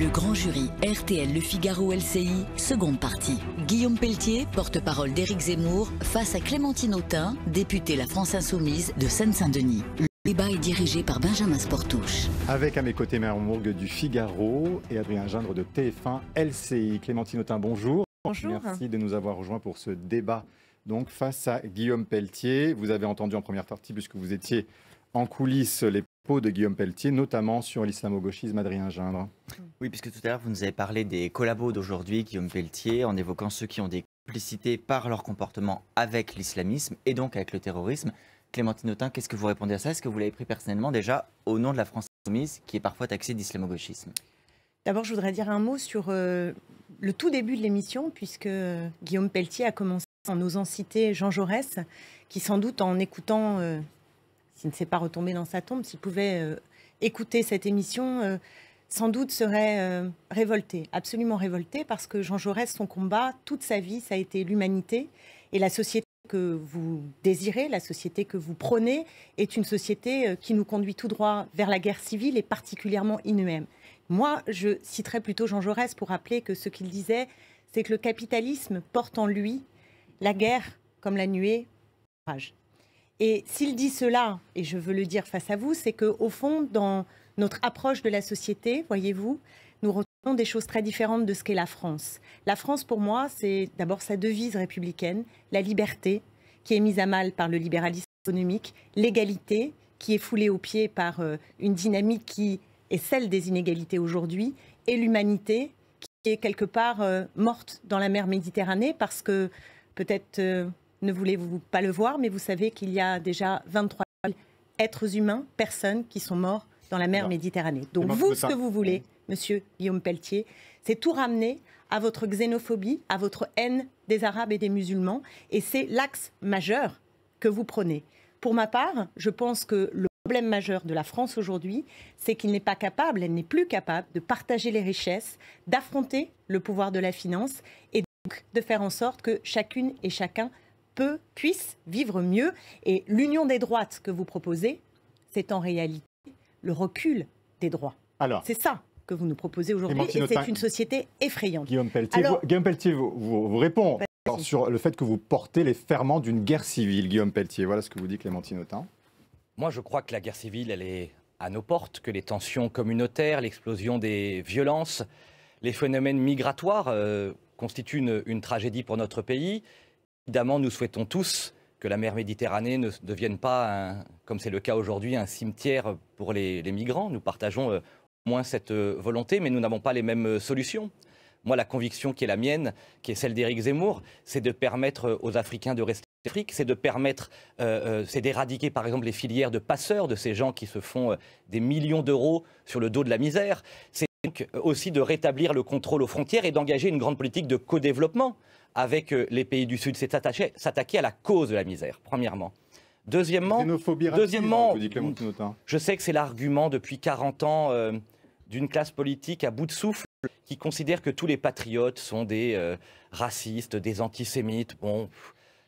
du grand jury RTL Le Figaro LCI, seconde partie. Guillaume Pelletier, porte-parole d'Éric Zemmour, face à Clémentine Autain, députée La France Insoumise de Seine-Saint-Denis. Le débat est dirigé par Benjamin Sportouche. Avec à mes côtés Mère Mourgue du Figaro et Adrien Gindre de TF1 LCI. Clémentine Autain, bonjour. Bonjour. Merci de nous avoir rejoints pour ce débat. Donc face à Guillaume Pelletier, vous avez entendu en première partie, puisque vous étiez en coulisses, les propos de Guillaume Pelletier, notamment sur l'islamo-gauchisme. Adrien Gindre. Oui, puisque tout à l'heure, vous nous avez parlé des collabos d'aujourd'hui, Guillaume Pelletier, en évoquant ceux qui ont des complicités par leur comportement avec l'islamisme et donc avec le terrorisme. Clémentine Autain, qu'est-ce que vous répondez à ça? Est-ce que vous l'avez pris personnellement déjà au nom de la France Insoumise, qui est parfois taxée d'islamo-gauchisme? D'abord, je voudrais dire un mot sur le tout début de l'émission, puisque Guillaume Pelletier a commencé en osant citer Jean Jaurès, qui sans doute en écoutant, s'il ne s'est pas retombé dans sa tombe, s'il pouvait écouter cette émission, sans doute serait révolté, absolument révolté, parce que Jean Jaurès, son combat, toute sa vie, ça a été l'humanité, et la société que vous désirez, la société que vous prônez, est une société qui nous conduit tout droit vers la guerre civile et particulièrement inhumaine. Moi, je citerai plutôt Jean Jaurès pour rappeler que ce qu'il disait, c'est que le capitalisme porte en lui la guerre comme la nuée. Et s'il dit cela, et je veux le dire face à vous, c'est qu'au fond, dans notre approche de la société, voyez-vous, nous retrouvons des choses très différentes de ce qu'est la France. La France, pour moi, c'est d'abord sa devise républicaine, la liberté, qui est mise à mal par le libéralisme économique, l'égalité, qui est foulée aux pieds par une dynamique qui est celle des inégalités aujourd'hui, et l'humanité, qui est quelque part morte dans la mer Méditerranée, parce que peut-être ne voulez-vous pas le voir, mais vous savez qu'il y a déjà 23 000 êtres humains, personnes, qui sont morts dans la mer Méditerranée. Donc vous, ce que vous voulez, monsieur Guillaume Pelletier, c'est tout ramener à votre xénophobie, à votre haine des Arabes et des musulmans, et c'est l'axe majeur que vous prenez. Pour ma part, je pense que le problème majeur de la France aujourd'hui, c'est qu'il n'est pas capable, elle n'est plus capable de partager les richesses, d'affronter le pouvoir de la finance et donc de faire en sorte que chacune et chacun puisse vivre mieux. Et l'union des droites que vous proposez, c'est en réalité le recul des droits. C'est ça que vous nous proposez aujourd'hui et c'est une société effrayante. Guillaume Pelletier, vous répond sur le fait que vous portez les ferments d'une guerre civile. Guillaume Pelletier, voilà ce que vous dit Clémentine Autain. Moi, je crois que la guerre civile, elle est à nos portes, que les tensions communautaires, l'explosion des violences, les phénomènes migratoires constituent une tragédie pour notre pays. Évidemment, nous souhaitons tous que la mer Méditerranée ne devienne pas, comme c'est le cas aujourd'hui, un cimetière pour les migrants. Nous partageons au moins cette volonté, mais nous n'avons pas les mêmes solutions. Moi, la conviction qui est la mienne, qui est celle d'Éric Zemmour, c'est de permettre aux Africains de rester en Afrique, c'est de permettre, c'est d'éradiquer par exemple les filières de passeurs, de ces gens qui se font des millions d'euros sur le dos de la misère. C'est donc aussi de rétablir le contrôle aux frontières et d'engager une grande politique de co-développement avec les pays du Sud. C'est s'attaquer à la cause de la misère, premièrement. Deuxièmement, je sais que c'est l'argument depuis 40 ans d'une classe politique à bout de souffle qui considère que tous les patriotes sont des racistes, des antisémites. Bon,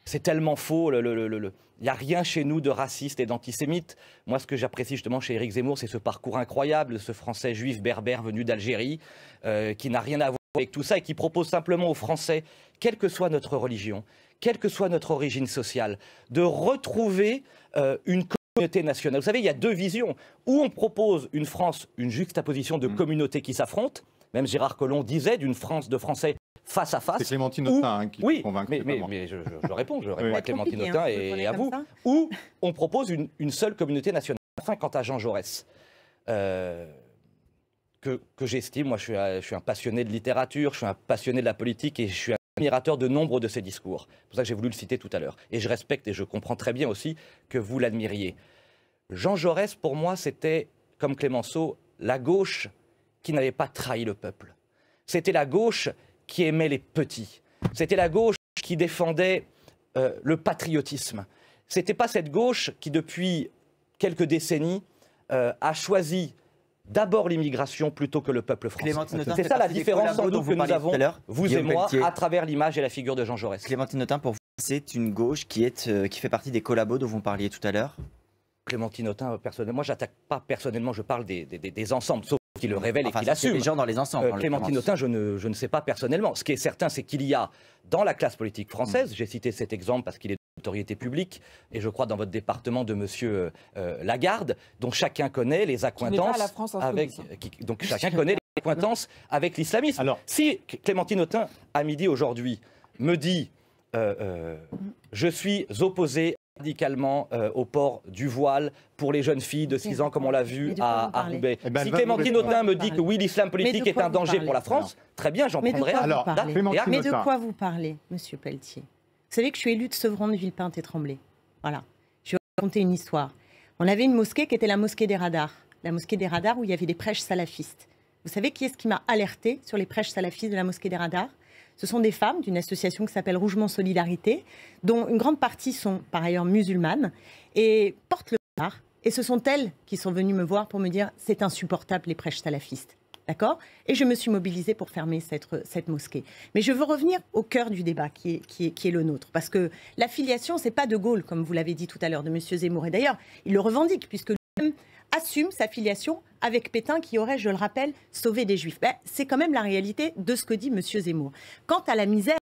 c'est tellement faux. Il n'y a rien chez nous de raciste et d'antisémite. Moi, ce que j'apprécie justement chez Éric Zemmour, c'est ce parcours incroyable, ce Français juif berbère venu d'Algérie, qui n'a rien à voir avec tout ça et qui propose simplement aux Français, quelle que soit notre religion, quelle que soit notre origine sociale, de retrouver une communauté nationale. Vous savez, il y a deux visions. Où on propose une France, une juxtaposition de communautés qui s'affrontent. Même Gérard Collomb disait d'une France de Français face à face. C'est Clémentine Autain qui oui, convainc. Mais je réponds oui. à Clémentine Autain et à vous. Où on propose une seule communauté nationale. Enfin, quant à Jean Jaurès, que j'estime, moi je suis un passionné de littérature, je suis un passionné de la politique et je suis un admirateur de nombre de ses discours. C'est pour ça que j'ai voulu le citer tout à l'heure. Et je respecte et je comprends très bien aussi que vous l'admiriez. Jean Jaurès, pour moi, c'était, comme Clémenceau, la gauche qui n'avait pas trahi le peuple. C'était la gauche qui aimait les petits. C'était la gauche qui défendait le patriotisme. C'était pas cette gauche qui, depuis quelques décennies, a choisi d'abord l'immigration plutôt que le peuple français. C'est ça la différence sans doute que nous avons, vous et moi, à travers l'image et la figure de Jean Jaurès. Clémentine Autain, pour vous, c'est une gauche qui fait partie des collabos dont vous parliez tout à l'heure? Clémentine Autain, personnellement, moi j'attaque pas personnellement, je parle des ensembles, sauf qui le révèle et qui c'est l'assume. les gens dans les ensembles. Clémentine Autain, je ne sais pas personnellement. Ce qui est certain, c'est qu'il y a dans la classe politique française, j'ai cité cet exemple parce qu'il est d'autorité publique, et je crois dans votre département de Monsieur Lagarde, dont chacun connaît les accointances donc chacun connaît les accointances avec l'islamisme. Alors, si Clémentine Autain, à midi aujourd'hui, me dit je suis opposé radicalement au port du voile pour les jeunes filles de 6 ans, comme on l'a vu à Roubaix. Si Clémentine Autain me dit que oui, l'islam politique est un danger pour la France, très bien, j'en prendrai acte. Mais de quoi vous parlez, Monsieur Pelletier? Vous savez que je suis élue de Sevran, de Villepinte et Tremblay. Voilà. Je vais vous raconter une histoire. On avait une mosquée qui était la mosquée des radars. La mosquée des radars où il y avait des prêches salafistes. Vous savez qui est-ce qui m'a alerté sur les prêches salafistes de la mosquée des radars? Ce sont des femmes d'une association qui s'appelle Rougemont Solidarité, dont une grande partie sont par ailleurs musulmanes et portent le radar. Et ce sont elles qui sont venues me voir pour me dire c'est insupportable les prêches salafistes. D'accord? Et je me suis mobilisée pour fermer cette mosquée. Mais je veux revenir au cœur du débat qui est le nôtre. Parce que l'affiliation, ce n'est pas de Gaulle, comme vous l'avez dit tout à l'heure, de M. Zemmour. Et d'ailleurs, il le revendique, puisque lui-même assume sa filiation avec Pétain, qui aurait, je le rappelle, sauvé des Juifs. Ben, c'est quand même la réalité de ce que dit M. Zemmour. Quant à la misère,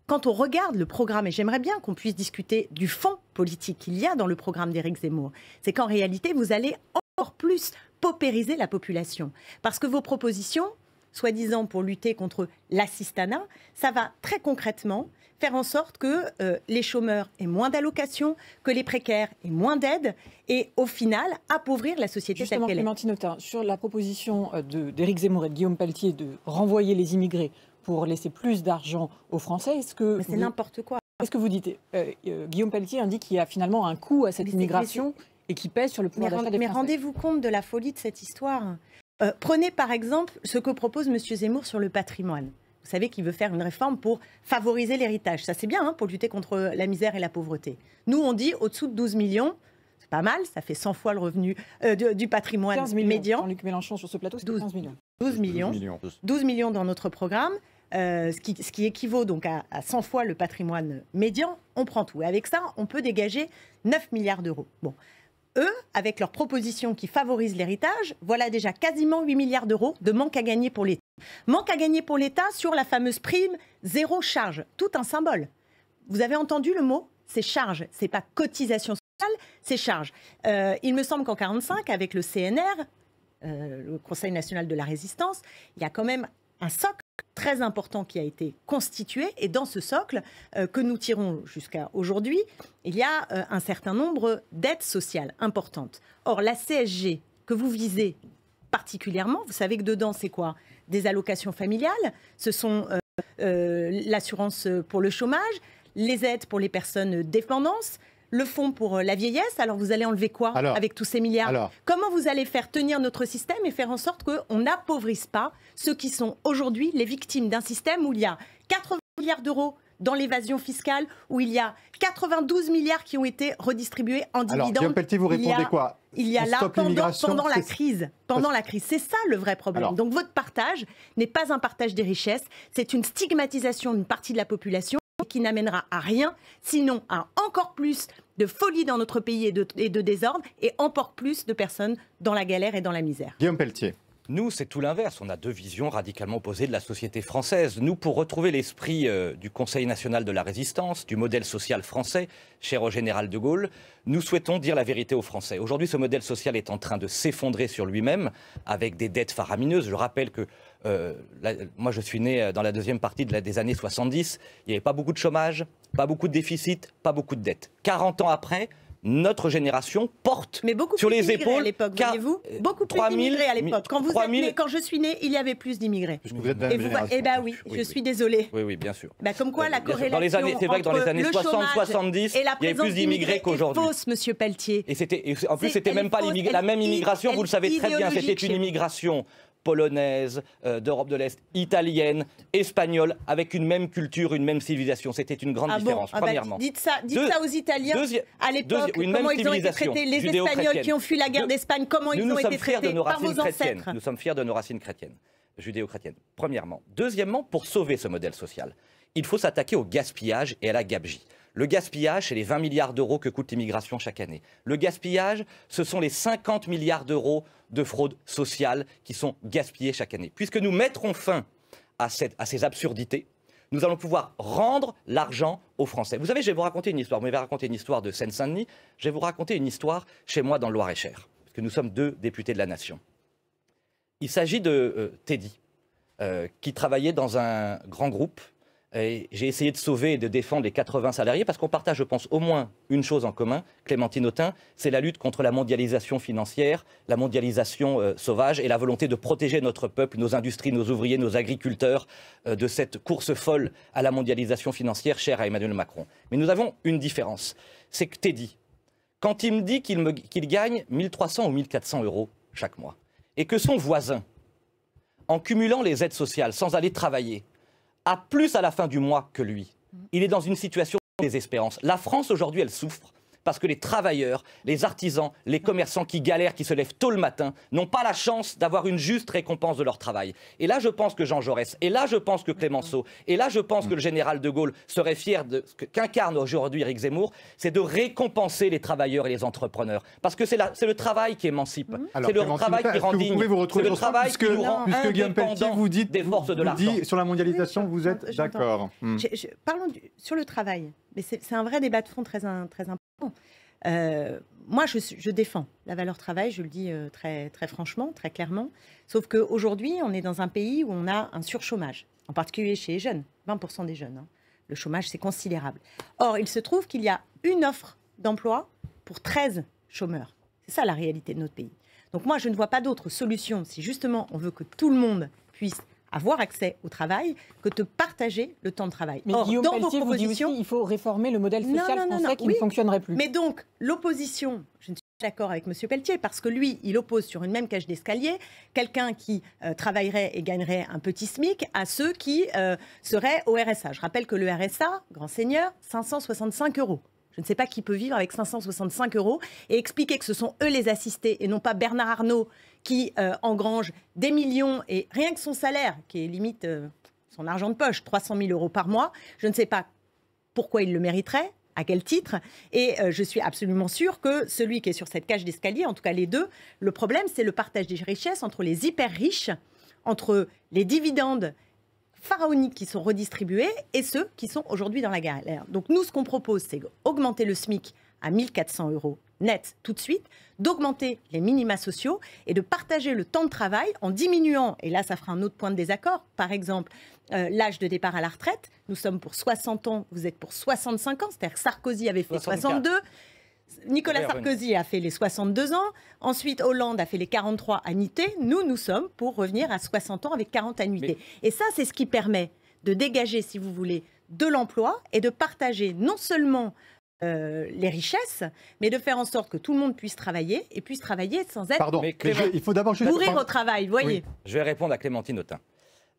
quand on regarde le programme, et j'aimerais bien qu'on puisse discuter du fond politique qu'il y a dans le programme d'Éric Zemmour, c'est qu'en réalité, vous allez encore plus paupériser la population. Parce que vos propositions, soi-disant pour lutter contre l'assistanat, ça va très concrètement faire en sorte que les chômeurs aient moins d'allocations, que les précaires aient moins d'aides, et au final, appauvrir la société telle qu'elle est. Clémentine Autain, sur la proposition d'Éric Zemmour et de Guillaume Pelletier de renvoyer les immigrés pour laisser plus d'argent aux Français, est-ce que... Mais c'est n'importe quoi. Qu'est-ce que vous dites? Guillaume Pelletier indique qu'il y a finalement un coût à cette immigration et qui pèse sur le pouvoir d'achat des Français. Mais rendez-vous compte de la folie de cette histoire. Prenez par exemple ce que propose M. Zemmour sur le patrimoine. Vous savez qu'il veut faire une réforme pour favoriser l'héritage. Ça, c'est bien, hein, pour lutter contre la misère et la pauvreté. Nous, on dit au-dessous de 12 millions, c'est pas mal, ça fait 100 fois le revenu du patrimoine 15 millions. médian. Jean-Luc Mélenchon sur ce plateau, c'est 15 millions. 12 millions. 12 millions dans notre programme, ce qui équivaut donc à 100 fois le patrimoine médian. On prend tout. Et avec ça, on peut dégager 9 milliards d'euros. Bon. Eux, avec leurs propositions qui favorisent l'héritage, voilà déjà quasiment 8 milliards d'euros de manque à gagner pour l'État. Manque à gagner pour l'État sur la fameuse prime zéro charge. Tout un symbole. Vous avez entendu le mot? C'est charge. C'est pas cotisation sociale, c'est charge. Il me semble qu'en 1945, avec le CNR, le Conseil national de la résistance, il y a quand même un socle très important qui a été constitué. Et dans ce socle, que nous tirons jusqu'à aujourd'hui, il y a un certain nombre d'aides sociales importantes. Or, la CSG que vous visez particulièrement, vous savez que dedans, c'est quoi? Des allocations familiales, ce sont l'assurance pour le chômage, les aides pour les personnes dépendantes, le fonds pour la vieillesse. Alors vous allez enlever quoi avec tous ces milliards? Comment vous allez faire tenir notre système et faire en sorte qu'on n'appauvrisse pas ceux qui sont aujourd'hui les victimes d'un système où il y a 80 milliards d'euros dans l'évasion fiscale, où il y a 92 milliards qui ont été redistribués en dividendes? Alors, Guillaume Pelletier, vous répondez quoi? Il y a là, pendant la crise. C'est ça le vrai problème. Donc votre partage n'est pas un partage des richesses, c'est une stigmatisation d'une partie de la population qui n'amènera à rien, sinon à encore plus de folie dans notre pays et de désordre, et encore plus de personnes dans la galère et dans la misère. Guillaume Pelletier. Nous, c'est tout l'inverse. On a deux visions radicalement opposées de la société française. Nous, pour retrouver l'esprit du Conseil national de la résistance, du modèle social français, cher au général de Gaulle, nous souhaitons dire la vérité aux Français. Aujourd'hui, ce modèle social est en train de s'effondrer sur lui-même, avec des dettes faramineuses. Je rappelle que moi, je suis né dans la deuxième partie des années 70. Il n'y avait pas beaucoup de chômage, pas beaucoup de déficit, pas beaucoup de dettes. 40 ans après, notre génération porte sur les épaules... à l'époque, voyez-vous, beaucoup plus d'immigrés à l'époque. Quand je suis né, il y avait plus d'immigrés. Eh bien oui, je suis désolée. Oui, bien sûr. Comme quoi la corrélation c'est vrai que dans les années 60-70, il y avait plus d'immigrés qu'aujourd'hui. C'est fausse, Monsieur Pelletier. Et en plus, c'était même pas la même immigration, vous le savez très bien, c'était une immigration polonaise, d'Europe de l'Est, italienne, espagnole, avec une même culture, une même civilisation. C'était une grande différence, premièrement. Dites ça aux Italiens à l'époque, comment ils ont été traités. Les Espagnols qui ont fui la guerre d'Espagne, comment ils ont été traités par vos ancêtres. Nous sommes fiers de nos racines chrétiennes, judéo-chrétiennes, premièrement. Deuxièmement, pour sauver ce modèle social, il faut s'attaquer au gaspillage et à la gabegie. Le gaspillage, c'est les 20 milliards d'euros que coûte l'immigration chaque année. Le gaspillage, ce sont les 50 milliards d'euros de fraude sociale qui sont gaspillés chaque année. Puisque nous mettrons fin à ces absurdités, nous allons pouvoir rendre l'argent aux Français. Vous savez, je vais vous raconter une histoire. Vous m'avez raconté une histoire de Seine-Saint-Denis. Je vais vous raconter une histoire chez moi dans le Loir-et-Cher, parce que nous sommes 2 députés de la Nation. Il s'agit de Teddy, qui travaillait dans un grand groupe. Et j'ai essayé de sauver et de défendre les 80 salariés parce qu'on partage, je pense, au moins une chose en commun, Clémentine Autain, c'est la lutte contre la mondialisation financière, la mondialisation sauvage et la volonté de protéger notre peuple, nos industries, nos ouvriers, nos agriculteurs de cette course folle à la mondialisation financière chère à Emmanuel Macron. Mais nous avons une différence, c'est que Teddy, quand il me dit qu'il gagne 1300 ou 1400 euros chaque mois et que son voisin, en cumulant les aides sociales sans aller travailler, a plus à la fin du mois que lui. Il est dans une situation de désespérance. La France, aujourd'hui, elle souffre parce que les travailleurs, les artisans, les commerçants qui galèrent, qui se lèvent tôt le matin, n'ont pas la chance d'avoir une juste récompense de leur travail. Et là, je pense que Jean Jaurès, et là, je pense que Clémenceau, et là, je pense que le général de Gaulle serait fier de ce qu'incarne aujourd'hui Éric Zemmour, c'est de récompenser les travailleurs et les entrepreneurs. Parce que c'est le travail qui émancipe. C'est le travail qui rend digne. C'est le travail qui nous rend indépendants des forces de l'argent. Sur la mondialisation, vous êtes d'accord. Parlons sur le travail. Mais c'est un vrai débat de fond très important. Moi, je défends la valeur travail, je le dis très, très franchement, très clairement. Sauf qu'aujourd'hui, on est dans un pays où on a un surchômage, en particulier chez les jeunes, 20% des jeunes. Le chômage, c'est considérable. Or, il se trouve qu'il y a une offre d'emploi pour 13 chômeurs. C'est ça la réalité de notre pays. Donc moi, je ne vois pas d'autre solution si justement on veut que tout le monde puisse avoir accès au travail que de partager le temps de travail. Mais or, Guillaume dans Pelletier vos propositions, vous dit aussi il faut réformer le modèle social français qui oui, ne fonctionnerait plus. Mais donc, l'opposition, je ne suis pas d'accord avec M. Pelletier, parce que lui, il oppose sur une même cage d'escalier quelqu'un qui travaillerait et gagnerait un petit SMIC à ceux qui seraient au RSA. Je rappelle que le RSA, grand seigneur, 565 €. Je ne sais pas qui peut vivre avec 565 € et expliquer que ce sont eux les assistés et non pas Bernard Arnault qui engrange des millions et rien que son salaire, qui est limite son argent de poche, 300 000 € par mois. Je ne sais pas pourquoi il le mériterait, à quel titre. Et je suis absolument sûre que celui qui est sur cette cage d'escalier, en tout cas les deux, le problème c'est le partage des richesses entre les hyper riches, entre les dividendes pharaoniques qui sont redistribués et ceux qui sont aujourd'hui dans la galère. Donc nous, ce qu'on propose, c'est d'augmenter le SMIC à 1 400 € net tout de suite, d'augmenter les minima sociaux et de partager le temps de travail en diminuant, et là ça fera un autre point de désaccord, par exemple l'âge de départ à la retraite, nous sommes pour 60 ans, vous êtes pour 65 ans, c'est-à-dire que Sarkozy avait fait 62, Nicolas Sarkozy a fait les 62 ans, ensuite Hollande a fait les 43 annuités, nous sommes pour revenir à 60 ans avec 40 annuités. Et ça, c'est ce qui permet de dégager, si vous voulez, de l'emploi et de partager non seulement les richesses, mais de faire en sorte que tout le monde puisse travailler et puisse travailler sans être il faut d'abord mourir au travail, voyez. Oui. Je vais répondre à Clémentine Autain.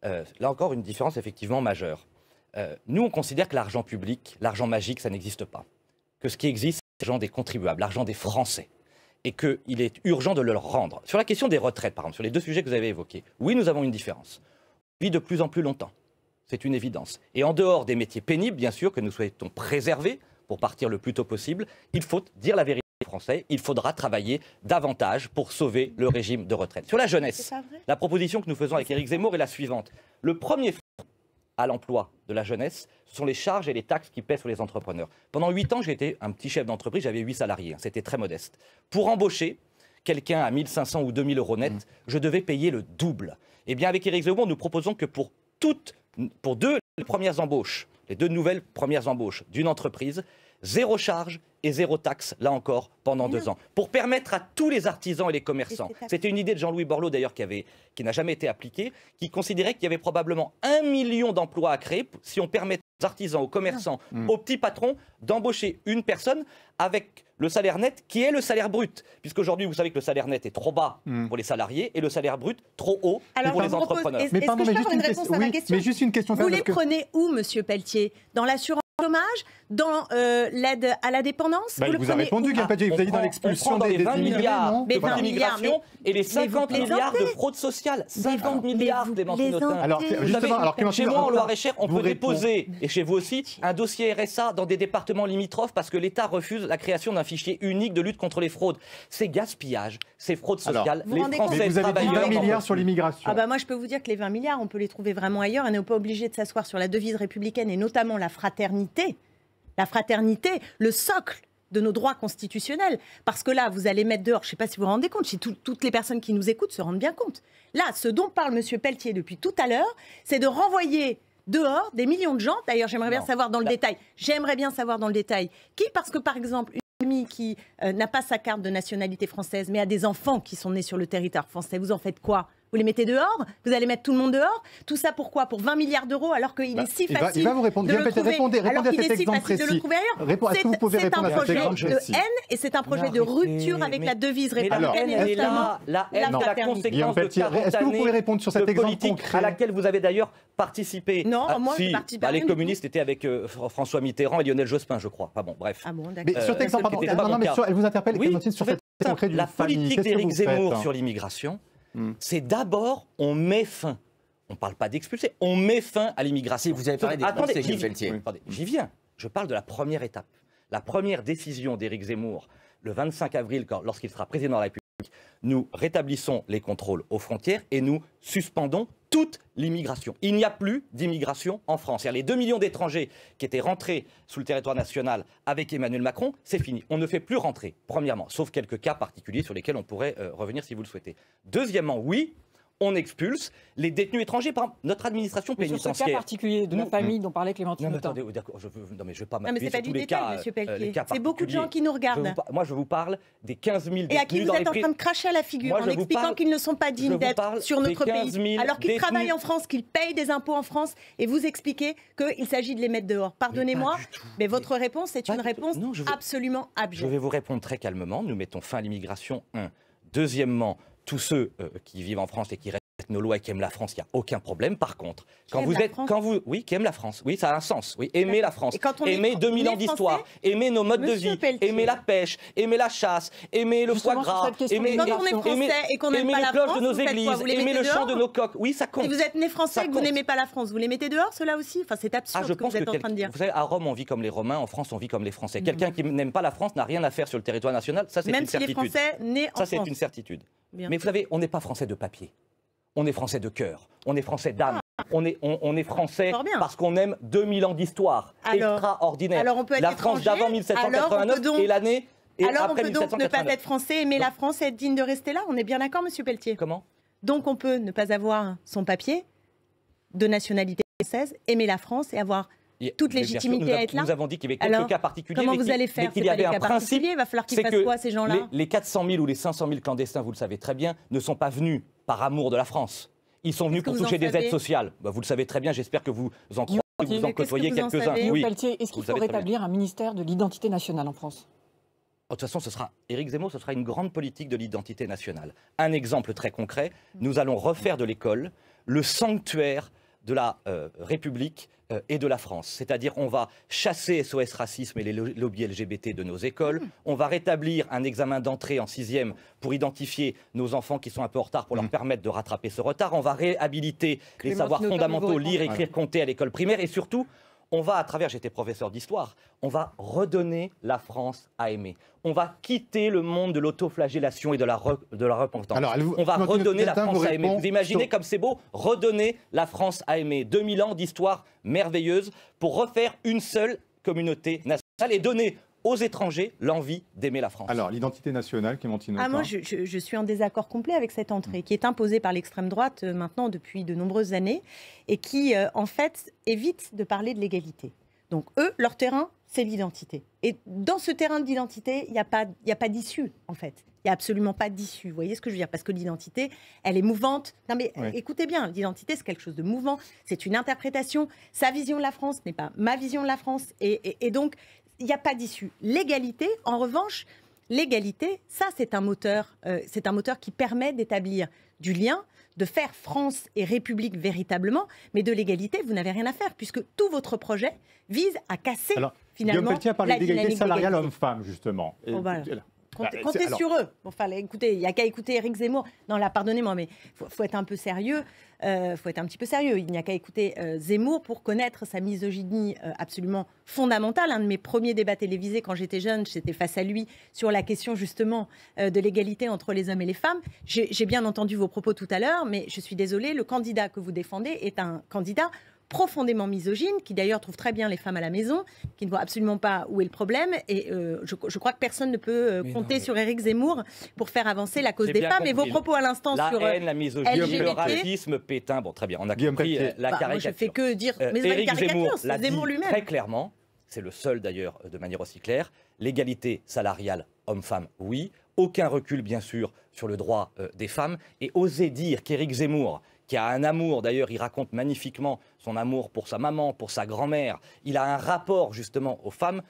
Là encore, une différence effectivement majeure. Nous, on considère que l'argent public, l'argent magique, ça n'existe pas. Que ce qui existe, c'est l'argent des contribuables, l'argent des Français. Et qu'il est urgent de le leur rendre. Sur la question des retraites, par exemple, sur les deux sujets que vous avez évoqués, oui, nous avons une différence. On vit de plus en plus longtemps. C'est une évidence. Et en dehors des métiers pénibles, bien sûr, que nous souhaitons préserver pour partir le plus tôt possible, il faut dire la vérité aux Français, il faudra travailler davantage pour sauver le régime de retraite. Sur la jeunesse, la proposition que nous faisons avec Éric Zemmour est la suivante. Le premier frein à l'emploi de la jeunesse, ce sont les charges et les taxes qui pèsent sur les entrepreneurs. Pendant 8 ans, j'ai été un petit chef d'entreprise, j'avais 8 salariés, c'était très modeste. Pour embaucher quelqu'un à 1 500 ou 2 000 € net, je devais payer le double. Eh bien, avec Éric Zemmour, nous proposons que pour deux premières embauches, les 2 nouvelles premières embauches d'une entreprise, 0 charge et 0 taxe, là encore, pendant 2 ans. Pour permettre à tous les artisans et les commerçants, c'était une idée de Jean-Louis Borloo d'ailleurs qui n'a jamais été appliquée, qui considérait qu'il y avait probablement 1 million d'emplois à créer si on permettait aux artisans, aux commerçants, aux petits patrons d'embaucher une personne avec le salaire net qui est le salaire brut. Puisqu'aujourd'hui, vous savez que le salaire net est trop bas pour les salariés et le salaire brut trop haut pour les entrepreneurs. Est-ce que je peux avoir une réponse à ma question ? Mais juste une question. Vous les prenez où, Monsieur Pelletier ? Dans l'assurance chômage, dans l'aide à la dépendance. Il vous a répondu, Guillaume Pelletier, il vous a dit dans l'expulsion des 20 milliards non de l'immigration et les 50 milliards de fraude sociale. 50 milliards, Clémentine Autain. Alors, justement, chez moi, en Loir-et-Cher, on peut déposer, et chez vous aussi, un dossier RSA dans des départements limitrophes parce que l'État refuse la création d'un fichier unique de lutte contre les fraudes. C'est gaspillage, c'est fraude sociale. Vous les rendez Français mais vous avez dit 20 milliards sur l'immigration. Ah bah moi, je peux vous dire que les 20 milliards, on peut les trouver vraiment ailleurs. On n'est pas obligé de s'asseoir sur la devise républicaine et notamment la fraternité. La fraternité, le socle de nos droits constitutionnels. Parce que là, vous allez mettre dehors, je ne sais pas si vous vous rendez compte, si toutes les personnes qui nous écoutent se rendent bien compte. Là, ce dont parle M. Pelletier depuis tout à l'heure, c'est de renvoyer dehors des millions de gens. D'ailleurs, j'aimerais bien savoir dans le détail. J'aimerais bien savoir dans le détail qui, parce que par exemple, une famille qui n'a pas sa carte de nationalité française, mais a des enfants qui sont nés sur le territoire français, vous en faites quoi ? Vous les mettez dehors? Vous allez mettre tout le monde dehors? Tout ça pourquoi? Pour 20 milliards d'euros alors qu'il est si facile il va vous répondre. de le trouver, répondez alors à qu'il cet est si exemple facile de le trouver ailleurs. Est-ce que vous pouvez répondre à cet exemple C'est un projet de haine et c'est un projet de rupture avec la devise républicaine et notamment la haine, la conséquence de 40 Est-ce que vous pouvez répondre sur cet exemple concret à laquelle vous avez d'ailleurs participé? Non, moi je participe à les communistes étaient avec François Mitterrand et Lionel Jospin, je crois. Bon, bref. Ah bon, d'accord. Mais sur cet exemple, elle vous interpelle, Clémentine, sur cet exemple concret d'une famille. La politique d'Éric Zemmour sur l'immigration, c'est d'abord on met fin. On ne parle pas d'expulser, on met fin à l'immigration. Vous avez parlé des Français, Guillaume Pelletier. J'y viens. Je parle de la première étape. La première décision d'Éric Zemmour, le 25 avril, lorsqu'il sera président de la République, nous rétablissons les contrôles aux frontières et nous suspendons toute l'immigration. Il n'y a plus d'immigration en France. C'est-à-dire les 2 millions d'étrangers qui étaient rentrés sous le territoire national avec Emmanuel Macron, c'est fini. On ne fait plus rentrer, premièrement, sauf quelques cas particuliers sur lesquels on pourrait revenir si vous le souhaitez. Deuxièmement, oui, on expulse les détenus étrangers. Par exemple, notre administration pénitentiaire. Sur ce cas particulier de la famille dont parlait Clémentine Autain. Attendez, d'accord, je ne vais pas m'appuyer sur tous les cas. C'est pas du détail, M. Pelletier. C'est beaucoup de gens qui nous regardent. Moi, je vous parle des 15 000 détenus. Et à qui vous êtes en train de cracher à la figure en expliquant qu'ils ne sont pas dignes d'être sur notre pays, alors qu'ils travaillent en France, qu'ils payent des impôts en France, et vous expliquez qu'il s'agit de les mettre dehors. Pardonnez-moi, mais votre réponse est une réponse absolument abjecte. Je vais vous répondre très calmement. Nous mettons fin à l'immigration, un. Deuxièmement, tous ceux qui vivent en France et qui respectent nos lois et qui aiment la France, il n'y a aucun problème. Par contre, qui aiment la France, oui, ça a un sens. Oui, aimer la France, aimer 2000 ans d'histoire, aimer nos modes de vie, aimer la pêche, aimer la chasse, aimer le foie gras, aimer les cloches de nos églises, aimer le chant de nos coqs. Oui, ça compte. Et vous êtes né français et que vous n'aimez pas la France, vous les mettez dehors, cela aussi? Enfin, c'est absurde ce que vous êtes en train de dire. Vous savez, à Rome, on vit comme les Romains, en France, on vit comme les Français. Quelqu'un qui n'aime pas la France n'a rien à faire sur le territoire national, ça c'est une certitude. Même si les Français nés en France. Ça c'est une certitude. Mais vous savez, on n'est pas français de papier. On est français de cœur. On est français d'âme. On est français parce qu'on aime 2000 ans d'histoire. Extraordinaire. Alors on peut être la France d'avant 1789 et l'année et alors après on peut donc 1789. ne pas être français, aimer la France et être digne de rester là. On est bien d'accord, Monsieur Pelletier? Comment? Donc on peut ne pas avoir son papier de nationalité française, aimer la France et avoir toute légitimité à être là. Nous avons dit qu'il y avait quelques cas particuliers. Comment vous allez faire? Il y avait un principe. Il va falloir qu'ils fassent quoi, ces gens-là? Les 400 000 ou les 500 000 clandestins, vous le savez très bien, ne sont pas venus par amour de la France. Ils sont venus pour toucher des aides sociales. Vous le savez très bien, j'espère que vous en croyez, vous en côtoyez quelques-uns. Oui. Pelletier, est-ce qu'il faut rétablir un ministère de l'identité nationale en France? De toute façon, Éric Zemmour, ce sera une grande politique de l'identité nationale. Un exemple très concret, nous allons refaire de l'école le sanctuaire de la République et de la France. C'est-à-dire on va chasser SOS Racisme et les lobbies LGBT de nos écoles. On va rétablir un examen d'entrée en 6e pour identifier nos enfants qui sont un peu en retard pour leur permettre de rattraper ce retard. On va réhabiliter les savoirs fondamentaux, lire, écrire, compter à l'école primaire. Et surtout, on va, à travers, j'étais professeur d'histoire, on va redonner la France à aimer. On va quitter le monde de l'autoflagellation et de la repentance. On va redonner la France à aimer. Vous imaginez comme c'est beau? Redonner la France à aimer. 2000 ans d'histoire merveilleuse pour refaire une seule communauté nationale et donner aux étrangers l'envie d'aimer la France. Alors, l'identité nationale, Clémentine Autain. Moi, je suis en désaccord complet avec cette entrée qui est imposée par l'extrême droite maintenant depuis de nombreuses années et qui, en fait, évite de parler de l'égalité. Donc, eux, leur terrain, c'est l'identité. Et dans ce terrain d'identité, il n'y a pas d'issue, en fait. Il n'y a absolument pas d'issue. Vous voyez ce que je veux dire? Parce que l'identité, elle est mouvante. Non mais écoutez bien, l'identité, c'est quelque chose de mouvant. C'est une interprétation. Sa vision de la France n'est pas ma vision de la France. Et donc, il n'y a pas d'issue. L'égalité, en revanche, L'égalité, ça c'est un moteur qui permet d'établir du lien, de faire France et République véritablement, mais de l'égalité, vous n'avez rien à faire, puisque tout votre projet vise à casser finalement Guillaume Pelletier a parlé d'égalité salariale homme-femme, justement. Comptez sur eux. Enfin, écoutez, il n'y a qu'à écouter Éric Zemmour. Non, là, pardonnez-moi, mais faut être un peu sérieux. Faut être un petit peu sérieux. Il n'y a qu'à écouter Zemmour pour connaître sa misogynie absolument fondamentale. Un de mes premiers débats télévisés quand j'étais jeune, j'étais face à lui sur la question justement de l'égalité entre les hommes et les femmes. J'ai bien entendu vos propos tout à l'heure, mais je suis désolée, le candidat que vous défendez est un candidat profondément misogyne, qui d'ailleurs trouve très bien les femmes à la maison, qui ne voit absolument pas où est le problème. Et je crois que personne ne peut compter sur Éric Zemmour pour faire avancer la cause des femmes. Et vos propos à l'instant sur la haine, la misogynie, LGBT, le racisme, Pétain, bon très bien, on a compris la caricature. Moi, je fais que dire, mais Éric caricature, Zemmour l'a dit lui-même. très clairement, c'est le seul d'ailleurs de manière aussi claire, l'égalité salariale homme-femme, oui, aucun recul bien sûr sur le droit des femmes, et oser dire qu'Éric Zemmour, qui a un amour, d'ailleurs il raconte magnifiquement son amour pour sa maman, pour sa grand-mère, il a un rapport justement aux femmes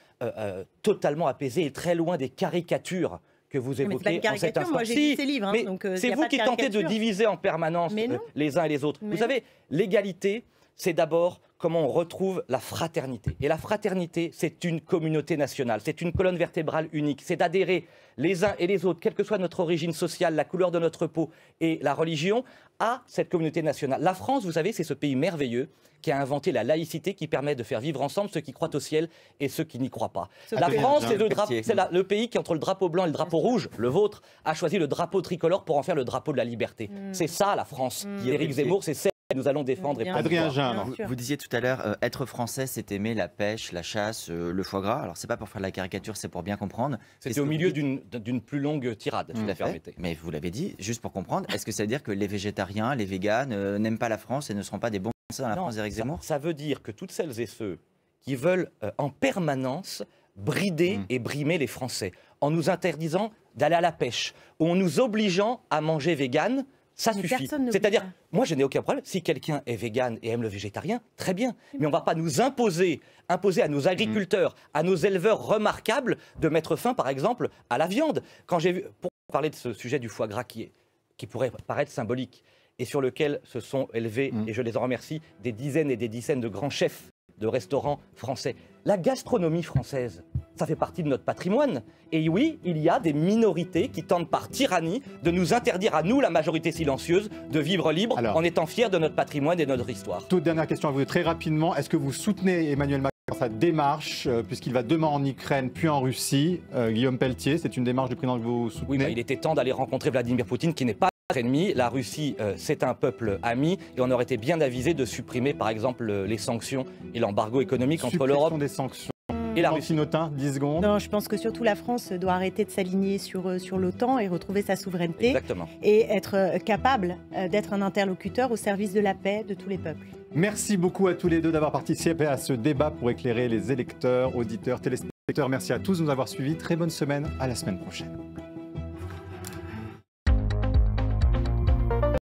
totalement apaisé et très loin des caricatures que vous évoquez en cet instant. Moi j'ai lu ces livres, c'est vous qui tentez de diviser en permanence les uns et les autres. Vous savez, l'égalité, c'est d'abord comment on retrouve la fraternité. Et la fraternité, c'est une communauté nationale, c'est une colonne vertébrale unique, c'est d'adhérer les uns et les autres, quelle que soit notre origine sociale, la couleur de notre peau et la religion, à cette communauté nationale. La France, vous savez, c'est ce pays merveilleux qui a inventé la laïcité qui permet de faire vivre ensemble ceux qui croient au ciel et ceux qui n'y croient pas. La France, c'est le pays qui, entre le drapeau blanc et le drapeau rouge, le vôtre, a choisi le drapeau tricolore pour en faire le drapeau de la liberté. C'est ça la France. Éric Zemmour, c'est celle que nous allons défendre. Et Adrien Jean. Vous disiez tout à l'heure, être français, c'est aimer la pêche, la chasse, le foie gras. Alors, c'est pas pour faire de la caricature, c'est pour bien comprendre. C'était au milieu d'une plus longue tirade, si vous la permettez. Mais vous l'avez dit, juste pour comprendre, est-ce que ça veut dire que les végétariens, les véganes n'aiment pas la France et ne seront pas des bons Français dans la France d'Éric Zemmour? Ça veut dire que toutes celles et ceux qui veulent en permanence brider et brimer les Français, en nous interdisant d'aller à la pêche, ou en nous obligeant à manger vegan, ça suffit. C'est-à-dire, moi je n'ai aucun problème. Si quelqu'un est vegan et aime le végétarien, très bien. Mais on ne va pas nous imposer à nos agriculteurs, à nos éleveurs remarquables, de mettre fin, par exemple, à la viande. Quand j'ai vu, pour parler de ce sujet du foie gras qui pourrait paraître symbolique, et sur lequel se sont élevés, et je les en remercie, des dizaines et des dizaines de grands chefs de restaurants français. La gastronomie française, ça fait partie de notre patrimoine. Et oui, il y a des minorités qui tentent par tyrannie de nous interdire à nous, la majorité silencieuse, de vivre libre en étant fiers de notre patrimoine et de notre histoire. Toute dernière question à vous, très rapidement. Est-ce que vous soutenez Emmanuel Macron dans sa démarche, puisqu'il va demain en Ukraine puis en Russie? Guillaume Pelletier, c'est une démarche du président que vous soutenez? Oui, il était temps d'aller rencontrer Vladimir Poutine, qui n'est pas notre ennemi. La Russie, c'est un peuple ami, et on aurait été bien avisé de supprimer, par exemple, les sanctions et l'embargo économique entre l'Europe des sanctions. Et la Russie. Notin, 10 secondes. Non, je pense que surtout la France doit arrêter de s'aligner sur l'OTAN et retrouver sa souveraineté. Exactement. Et être capable d'être un interlocuteur au service de la paix de tous les peuples. Merci beaucoup à tous les deux d'avoir participé à ce débat pour éclairer les électeurs, auditeurs, téléspectateurs. Merci à tous de nous avoir suivis. Très bonne semaine, à la semaine prochaine.